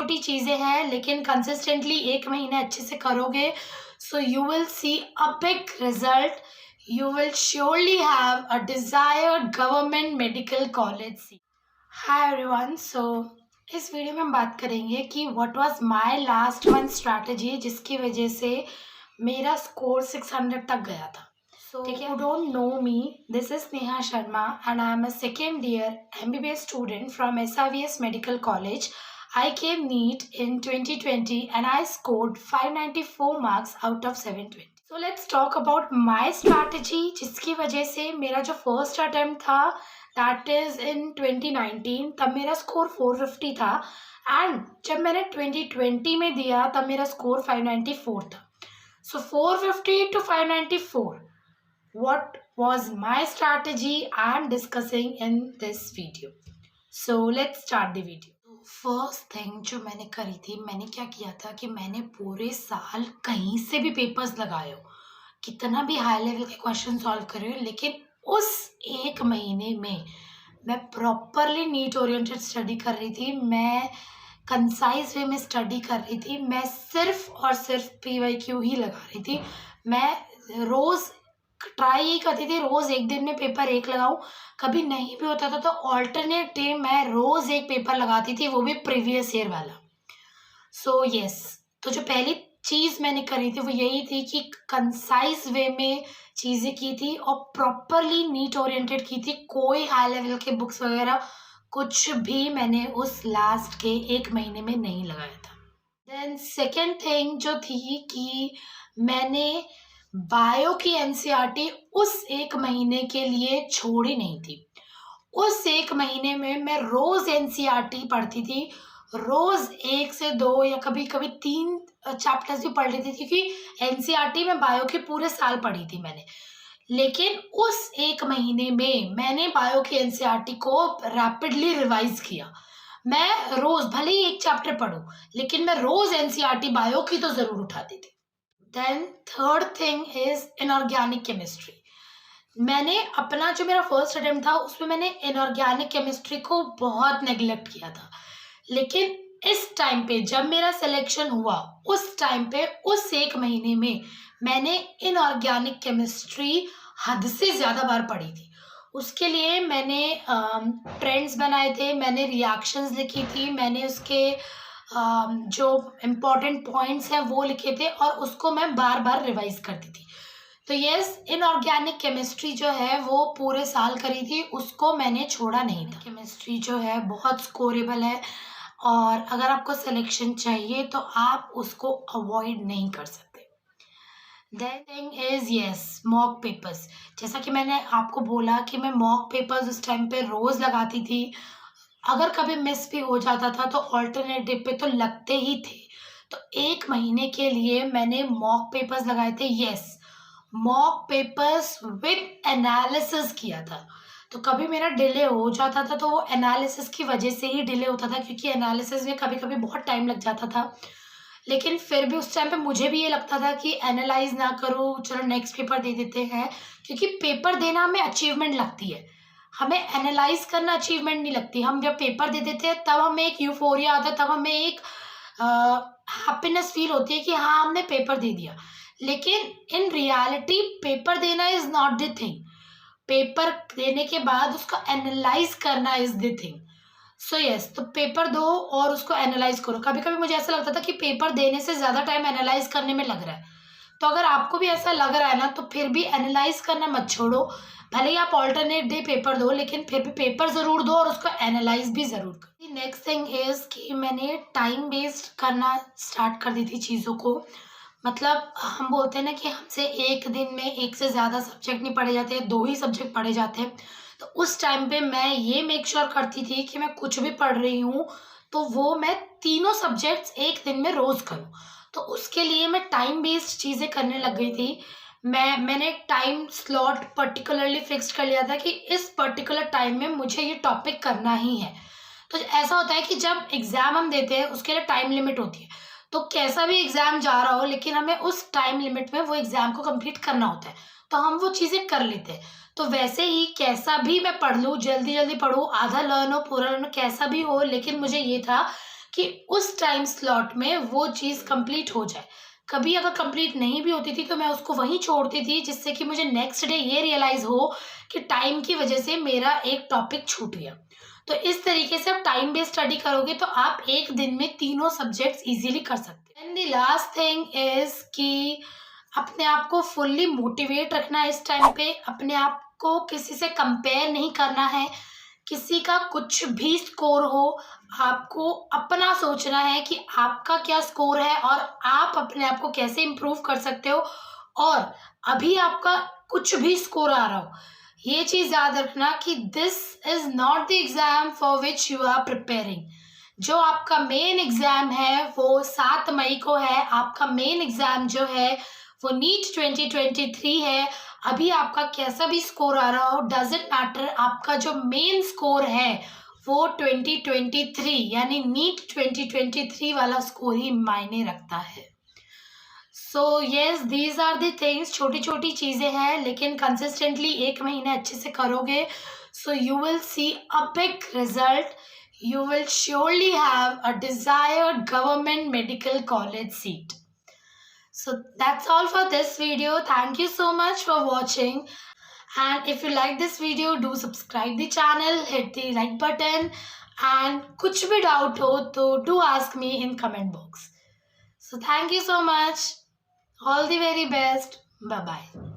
छोटी चीज़ें हैं, लेकिन कंसिस्टेंटली 1 महीने अच्छे से करोगे, so you will see a big result. You will surely have a desired government medical college seat. Hi everyone. So इस वीडियो में हम बात करेंगे कि what was my last month strategy जिसकी वजह से मेरा स्कोर 600 तक गया था. So if you don't know me, this is Neha Sharma and I am a second year MBBS student from SRVS Medical College. I came NEET in 2020 and I scored 594 marks out of 720. So let's talk about my strategy जिसकी वजह से मेरा जो first attempt था that is in 2019, तब मेरा score 450 था and जब मैंने 2020 में दिया तब मेरा स्कोर 594 था. सो 450 to 594, what was my strategy I am discussing in this video. So let's start the video. First thing जो मैंने करी थी, मैंने क्या किया था कि मैंने पूरे साल कहीं से भी पेपर्स लगाए हो, कितना भी हाई लेवल के क्वेश्चन सॉल्व करे हो, लेकिन उस 1 महीने में मैं प्रॉपरली नीट ओरिएंटेड स्टडी कर रही थी. मैं कंसाइज वे में स्टडी कर रही थी. मैं सिर्फ और सिर्फ PYQ ही लगा रही थी. मैं रोज़ ट्राई ही करती थी रोज़ एक दिन में पेपर 1 लगाऊं. कभी नहीं भी होता था तो ऑल्टरनेट डे मैं रोज़ एक पेपर लगाती थी, वो भी प्रीवियस ईयर वाला. सो यस, तो जो पहली चीज़ मैंने करी थी वो यही थी कि कंसाइज वे में चीज़ें की थी और प्रॉपरली नीट ओरिएंटेड की थी. कोई हाई लेवल के बुक्स वगैरह कुछ भी मैंने उस लास्ट के 1 महीने में नहीं लगाया था. देन सेकेंड थिंग जो थी कि मैंने बायो की NCERT उस 1 महीने के लिए छोड़ी नहीं थी. उस 1 महीने में मैं रोज़ NCERT पढ़ती थी. रोज़ 1 से 2 या कभी कभी 3 चैप्टर्स भी पढ़ लेती थी क्योंकि NCERT में बायो की पूरे साल पढ़ी थी मैंने. लेकिन उस 1 महीने में मैंने बायो की NCERT को रैपिडली रिवाइज किया. मैं रोज़ भले ही 1 चैप्टर पढूं, लेकिन मैं रोज़ NCERT बायो की तो ज़रूर उठाती थी. Then third thing is inorganic chemistry. मैंने अपना जो मेरा फर्स्ट अटेम्प्ट था उसमें मैंने इनऑर्गेनिक केमिस्ट्री को बहुत नेग्लेक्ट किया था. लेकिन इस टाइम पे जब मेरा सिलेक्शन हुआ, उस टाइम पे उस 1 महीने में मैंने इनऑर्गेनिक केमिस्ट्री हद से ज़्यादा बार पढ़ी थी. उसके लिए मैंने ट्रेंड्स बनाए थे, मैंने रिएक्शंस लिखी थी, मैंने उसके जो इम्पॉर्टेंट पॉइंट्स हैं वो लिखे थे और उसको मैं बार बार रिवाइज करती थी. तो यस, इनऑर्गेनिक केमिस्ट्री जो है वो पूरे साल करी थी, उसको मैंने छोड़ा नहीं था. केमिस्ट्री जो है बहुत स्कोरेबल है और अगर आपको सिलेक्शन चाहिए तो आप उसको अवॉइड नहीं कर सकते. Then thing is yes, mock papers. जैसा कि मैंने आपको बोला कि मैं मॉक पेपर्स उस टाइम पे रोज़ लगाती थी. अगर कभी मिस भी हो जाता था तो ऑल्टरनेट डे पे तो लगते ही थे. तो 1 महीने के लिए मैंने मॉक पेपर्स लगाए थे. Yes, mock papers with analysis किया था. तो कभी मेरा डिले हो जाता था तो वो एनालिसिस की वजह से ही डिले होता था, क्योंकि एनालिसिस में कभी कभी बहुत टाइम लग जाता था. लेकिन फिर भी उस टाइम पे मुझे भी ये लगता था कि एनालाइज ना करो, चलो नेक्स्ट पेपर दे देते हैं, क्योंकि पेपर देना हमें अचीवमेंट लगती है, हमें एनालाइज करना अचीवमेंट नहीं लगती. हम जब पेपर दे देते हैं तब हमें एक यूफोरिया आता है, तब हमें एक हैप्पीनेस फील होती है कि हाँ हमने पेपर दे दिया. लेकिन इन रियलिटी पेपर देना is not the thing. Paper देने के बाद उसको एनालाइज करना is the thing. So yes, तो पेपर दो और उसको एनालाइज करो. कभी कभी मुझे ऐसा लगता था कि पेपर देने से ज़्यादा टाइम एनालाइज करने में लग रहा है. तो अगर आपको भी ऐसा लग रहा है ना तो फिर भी एनालाइज करना मत छोड़ो. भले ही आप ऑल्टरनेट डे पेपर दो, लेकिन फिर भी पेपर ज़रूर दो और उसको एनालाइज भी ज़रूर करो. नेक्स्ट थिंग इज़ कि मैंने टाइम वेस्ट करना स्टार्ट कर दी थी चीज़ों को. मतलब हम बोलते हैं ना कि हमसे एक दिन में 1 से ज़्यादा सब्जेक्ट नहीं पढ़े जाते, 2 ही सब्जेक्ट पढ़े जाते हैं. तो उस टाइम पे मैं ये मेक श्योर करती थी कि मैं कुछ भी पढ़ रही हूँ तो वो मैं तीनों सब्जेक्ट्स एक दिन में रोज़ करूँ. तो उसके लिए मैं टाइम बेस्ड चीज़ें करने लग गई थी. मैंने एक टाइम स्लॉट पर्टिकुलरली फिक्स कर लिया था कि इस पर्टिकुलर टाइम में मुझे ये टॉपिक करना ही है. तो ऐसा होता है कि जब एग्ज़ाम हम देते हैं उसके लिए टाइम लिमिट होती है. तो कैसा भी एग्ज़ाम जा रहा हो, लेकिन हमें उस टाइम लिमिट में वो एग्ज़ाम को कंप्लीट करना होता है, तो हम वो चीज़ें कर लेते हैं. तो वैसे ही कैसा भी मैं पढ़ लूँ, जल्दी जल्दी पढूँ, आधा लर्न हो पूरा लर्न हो, कैसा भी हो, लेकिन मुझे ये था कि उस टाइम स्लॉट में वो चीज़ कंप्लीट हो जाए। कभी अगर कंप्लीट नहीं भी होती थी तो मैं उसको वहीं छोड़ती थी, जिससे कि मुझे नेक्स्ट डे ये रियलाइज़ हो कि टाइम की वजह से मेरा एक टॉपिक छूट गया। तो इस तरीके से आप टाइम बेस्ड स्टडी करोगे तो आप एक दिन में तीनों सब्जेक्ट्स इजीली कर सकते हैं। And the last thing is कि अपने आप को फुल्ली मोटिवेट रखना है इस टाइम पे। अपने आप को किसी से कंपेयर नहीं करना है, किसी का कुछ भी स्कोर हो, आपको अपना सोचना है कि आपका क्या स्कोर है और आप अपने आप को कैसे इम्प्रूव कर सकते हो। और अभी आपका कुछ भी स्कोर आ रहा हो, ये चीज़ याद रखना कि this is not the exam for which you are preparing. जो आपका मेन एग्जाम है वो 7 मई को है। आपका मेन एग्जाम जो है वो नीट 2023 है। अभी आपका कैसा भी स्कोर आ रहा हो, डजेंट मैटर, आपका जो मेन स्कोर है वो 2023 यानी नीट 2023 वाला स्कोर ही मायने रखता है। So yes, these are the things. छोटी छोटी चीज़ें हैं लेकिन कंसिस्टेंटली एक महीने अच्छे से करोगे so you will see a big result. You will surely have a desired government medical college seat. So that's all for this video. Thank you so much for watching. And if you like this video, do subscribe the channel, hit the like button. And कुछ भी doubt हो तो do ask me in comment box. So thank you so much. All the very best. Bye bye.